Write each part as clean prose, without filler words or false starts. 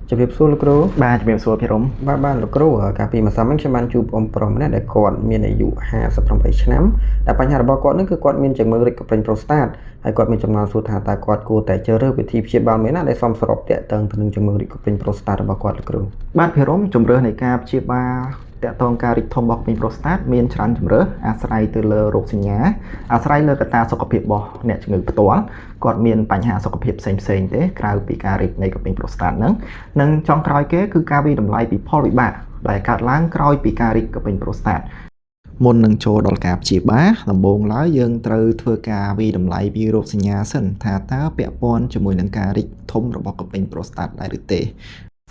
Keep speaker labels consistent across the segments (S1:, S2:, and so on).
S1: จะเรียบสู้ลูกครู
S2: บ้านจะเป็นส่วนพิรม
S1: บ้านลูกครูการปีมาซ้ำมันจะมันจูบอมปรมเนี่ยได้ก่อนมีอายุ50 ឆ្នាំแต่ปัญหาរបស់គាត់នឹងគឺគាត់មានជំងឺរិចកពេញប្រូស្តាតហើយគាត់មានចំណាំសួរថាតើគាត់គួរតែជ្រើសរើសវិធីព្យាបាលមួយណាដែលសមស្របទាក់ទងទៅនឹងជំងឺរិចកពេញប្រូស្តាតរបស់គាត់លោកគ្រូ
S2: បាទពិរមជំរឿសនៃការព្យាបាលតាក់ទងការរីកធំរបស់ពេញប្រូស្តាតមានច្រើនជំរឿសអាស្រ័យទៅលើរោគសញ្ញាអាស្រ័យលើកត្តាសុខភាពរបស់អ្នកជំងឺផ្ទាល់គាត់មានបញ្ហាសុខភាពផ្សេងៗទេក្រៅពីការរីកនៃកពេញប្រូស្តាតហ្នឹងនិងចុងក្រោយគេគឺការវិតម្លៃពីផលវិបាកដែលកើតឡើងក្រោយពីការរីកកពេញប្រូស្តាតមុននឹងចូលដល់ការព្យាបាលដំបូងឡើយយើងត្រូវធ្វើការវិតម្លៃពីរោគសញ្ញាសិនថាតើពាក់ព័ន្ធជាមួយនឹងការរីកធំរបស់កពេញប្រូស្តាតដែរឬទេ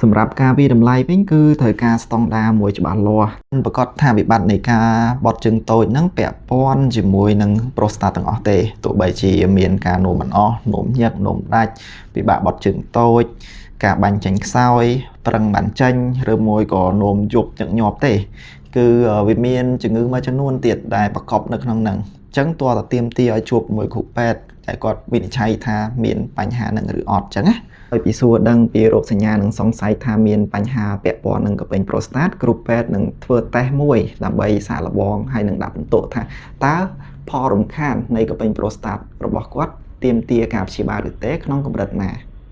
S2: សម្រាប់ការវិតម្លៃវិញគឺត្រូវការស្តង់ដារមួយច្បាស់លាស់ប្រកាសថាវិបត្តិនៃការបត់ជើងតូចនឹងពាក់ព័ន្ធជាមួយនឹងប្រូស្តាតទាំងអស់ទេទោះបីជាមានការនោមមិនអស់នោមញឹកនោមដាច់ពិបាកបត់ជើងតូចការបាញ់ចេញខ្សោយប្រឹងបានចេញឬមួយក៏នោមយប់ញឹកញាប់ទេគឺវាមានជំងឺមួយចំនួនទៀតដែលប្រកបនៅក្នុងហ្នឹងអញ្ចឹងតើតើទាមទារឲ្យជួបមួយគ្រូពេទ្យតែគាត់វិនិច្ឆ័យថាមានបញ្ហានឹងឬអត់អញ្ចឹងណាហើយពីសួរដឹងពីរោគសញ្ញានឹងសង្ស័យថាមានបញ្ហាពាក់ព័ន្ធនឹងកពេញប្រូស្តាតគ្រូពេទ្យនឹងធ្វើតេស្តមួយដើម្បីសាកល្បងហើយនឹងដាក់បន្ទុកថាតើផលរំខាននៃកពេញប្រូស្តាតរបស់គាត់ទាមទារការព្យាបាលឬទេក្នុងកម្រិតណា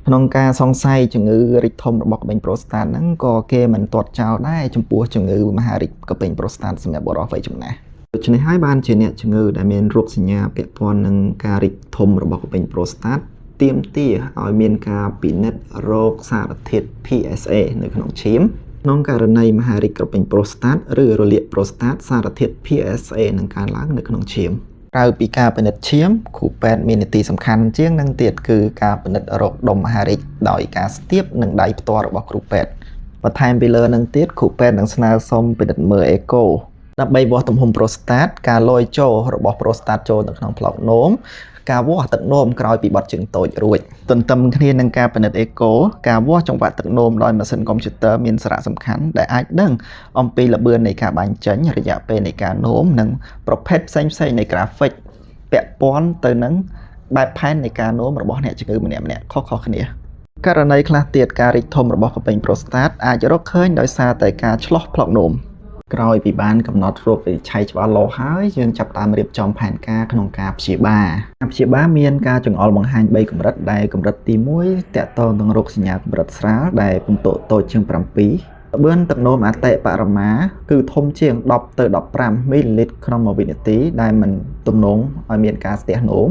S2: ក្នុងការសង្ស័យជំងឺរីកធំរបស់កពេញប្រូស្តាតហ្នឹងក៏គេមិនទាត់ចោលដែរចំពោះជំងឺមហារីកកពេញប្រូស្តាតសម្រាប់បុរសវ័យចំណាស់ដូច្នេះហើយបានជាអ្នកជំងឺដែលមានរោគសញ្ញាពាក់ព័ន្ធនឹងការរីកធំរបស់កពេញប្រូស្តាតទាមទារឲ្យមានការពិនិត្យរោគសារធាតុ PSA នៅក្នុងឈាមក្នុងករណីមហារីកកពេញប្រូស្តាតឬរលាកប្រូស្តាតសារធាតុ PSA នឹងកើនឡើងនៅក្នុងឈាមក្រៅពីការពិនិត្យឈាមគ្រូពេទ្យមាននីតិសំខាន់ជាងនឹងទៀតគឺការពិនិត្យរោគដុំមហារីកដោយការស្ទាបនឹងដៃផ្ទាល់របស់គ្រូពេទ្យបន្ថែមពីលើនឹងទៀតគ្រូពេទ្យនឹងស្នើសុំពិនិត្យមើលអេកូដើម្បីវាស់ទំហំប្រូស្តាតការលយចូលរបស់ប្រូស្តាតចូលនៅក្នុងផ្លោកនោមការវាស់ទឹកនោមក្រោយពីបត់ជើងតូចរួចទន្ទឹមគ្នានឹងការពិនិត្យអេកូការវាស់ចង្វាក់ទឹកនោមដោយម៉ាស៊ីនកុំព្យូទ័រមានសារៈសំខាន់ដែលអាចដឹងអំពីល្បឿននៃការបាញ់ចេញរយៈពេលនៃការនោមនិងប្រភេទផ្សេងៗនៃក្រាហ្វិកពាក់ព័ន្ធទៅនឹងបែបផែននៃការនោមរបស់អ្នកជំងឺម្នាក់ៗខុសៗគ្នាករណីខ្លះទៀតការរីកធំរបស់កពេញប្រូស្តាតអាចរកឃើញដោយសារតែការឆ្លោះផ្លោកនោមក្រោយពីបានកំណត់រោគវិនិច្ឆ័យច្បាស់លាស់ហើយយើងចាប់ផ្ដើមរៀបចំផែនការក្នុងការព្យាបាលមានការចង្អុលបង្ហាញ3កម្រិតដែលកម្រិតទី1តកតងនឹងរោគសញ្ញាកម្រិតស្រាលដែលពិន្ទុតូចជាង7ល្បឿនទឹកនោមអតិបរមាគឺធំជាង10ទៅ15មីលីលីត្រក្នុង1វិនាទីដែលមិនទំនងឲ្យមានការស្ទះនោម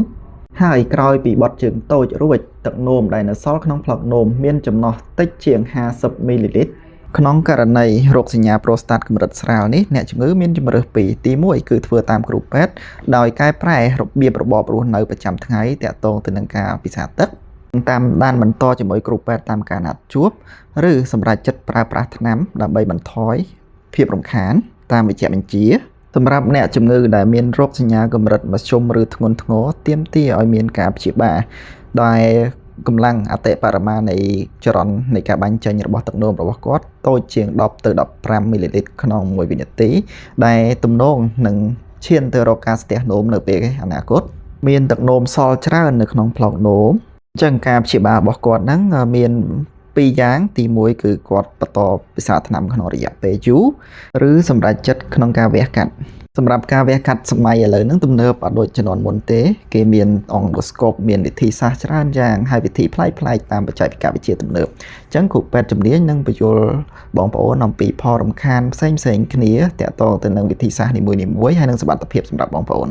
S2: ហើយក្រោយពីបត់ជើងតូចរួចទឹកនោមដែលនៅសល់ក្នុងផ្លោកនោមមានចំណុះតិចជាង50មីលីលីត្រក្នុងករណីរោគសញ្ញាប្រូស្តាតកម្រិតស្រាលនេះអ្នកជំងឺមានជម្រើសពីរទី1គឺធ្វើតាមគ្រូពេទ្យដោយកែប្រែរបៀបរបបរស់នៅប្រចាំថ្ងៃទាក់ទងទៅនឹងការពិសាទឹកតាមដានបន្តជាមួយគ្រូពេទ្យតាមការណាត់ជួបឬសម្រាប់ចិត្តប្រើប្រាស់ថ្នាំដើម្បីបន្ថយភាពរំខានតាមវិជ្ជាបញ្ជាសម្រាប់អ្នកជំងឺដែលមានរោគសញ្ញាកម្រិតមធ្យមឬធ្ងន់ធ្ងរទាមទារឲ្យមានការព្យាបាលដោយកម្លាំងអតិបរមានៃចរន្តនៃការបាញ់ចេញរបស់ទឹកនោមរបស់គាត់តូចជាង10ទៅ15មីលីលីត្រក្នុង1វិនាទីដែលទំនងនឹងឈានទៅរកការស្ទះនោមនៅពេលអនាគតមានទឹកនោមសល់ច្រើននៅក្នុងផ្លោកនោមអញ្ចឹងការព្យាបាលរបស់គាត់ហ្នឹងមាន2យ៉ាងទី1គឺគាត់បន្តពិសាថ្នាំក្នុងរយៈពេលយូរឬសម្រាប់ចិត្តក្នុងការវះកាត់សម្រាប់ការវះកាត់សម័យឥឡូវហ្នឹងទំនើបអត់ដូចជំនាន់មុនទេគេមានអង់ដូស្កូបមានវិធីសាស្ត្រច្រើនយ៉ាងហើយវិធីប្លែកៗតាមបច្ចេកវិទ្យាទំនើបអញ្ចឹងគ្រូពេទ្យជំនាញនឹងបញ្យល់បងប្អូនអំពីផលរំខានផ្សេងៗគ្នាទាក់ទងទៅនឹងវិធីសាស្ត្រនីមួយៗហើយនឹងសុវត្ថិភាពសម្រាប់បងប្អូន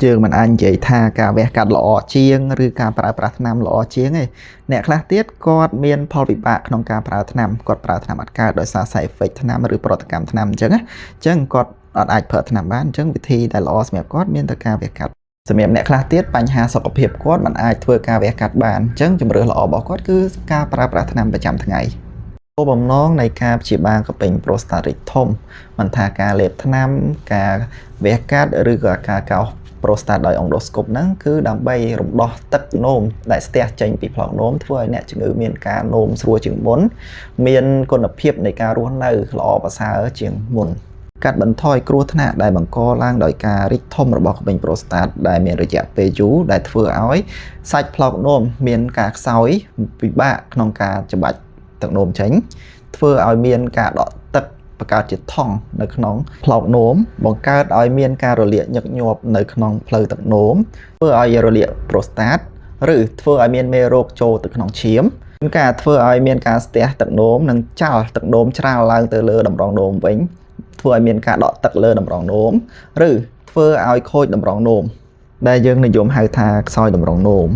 S2: យើងមិនអាចនិយាយថាការវះកាត់ល្អជាងឬការប្រើប្រាស់ថ្នាំល្អជាងទេអ្នកខ្លះទៀតគាត់មានផលវិបាកក្នុងការប្រើថ្នាំគាត់ប្រើថ្នាំអត់កើតដោយសារ side effect ថ្នាំឬប្រតិកម្មថ្នាំអញ្ចឹងណាអញ្ចឹងគាត់អត់អាចប្រើថ្នាំបានអញ្ចឹងវិធីដែលល្អសម្រាប់គាត់មានតែការវះកាត់សម្រាប់អ្នកខ្លះទៀតបញ្ហាសុខភាពគាត់មិនអាចធ្វើការវះកាត់បានអញ្ចឹងជម្រើសល្អរបស់គាត់គឺការប្រើប្រាស់ថ្នាំប្រចាំថ្ងៃគោលបំណងនៃការព្យាបាលកពេញប្រូស្តាតរីកធំមិនថាការលេបថ្នាំការវះកាត់ឬក៏ការកោសប្រូស្តាតដោយអង់ដូស្កូបហ្នឹងគឺដើម្បីរំដោះទឹកនោមដែលស្ទះចេញពីផ្លោកនោមធ្វើឲ្យអ្នកជំងឺមានការនោមស្រួលជាងមុនមានគុណភាពនៃការរស់នៅល្អប្រសើរជាងមុនកាត់បន្ថយគ្រោះថ្នាក់ដែលបង្កឡើងដោយការរីកធំរបស់កពេញប្រូស្តាតដែលមានរយៈពេលយូរដែលធ្វើឲ្យសាច់ផ្លោកនោមមានការខ្សោយពិបាកក្នុងការច្របាច់ ទឹកនោមចេញធ្វើឲ្យមានការដកទឹកបង្កើតជាថង់នៅក្នុងផ្លោកនោមបង្កើតឲ្យមានការរលាកញឹកញាប់នៅក្នុងផ្លូវទឹកនោមធ្វើឲ្យរលាកប្រូស្តាតឬធ្វើឲ្យមានមេរោគចូលទៅក្នុងឈាមការធ្វើឲ្យមានការស្ទះទឹកនោមនិងចោលទឹកនោមច្រាលឡើងទៅលើតម្រងនោមវិញធ្វើឲ្យមានការដកទឹកលើតម្រងនោមឬធ្វើឲ្យខូចតម្រងនោមដែលយើងនិយមហៅថាខ្សោយតម្រងនោម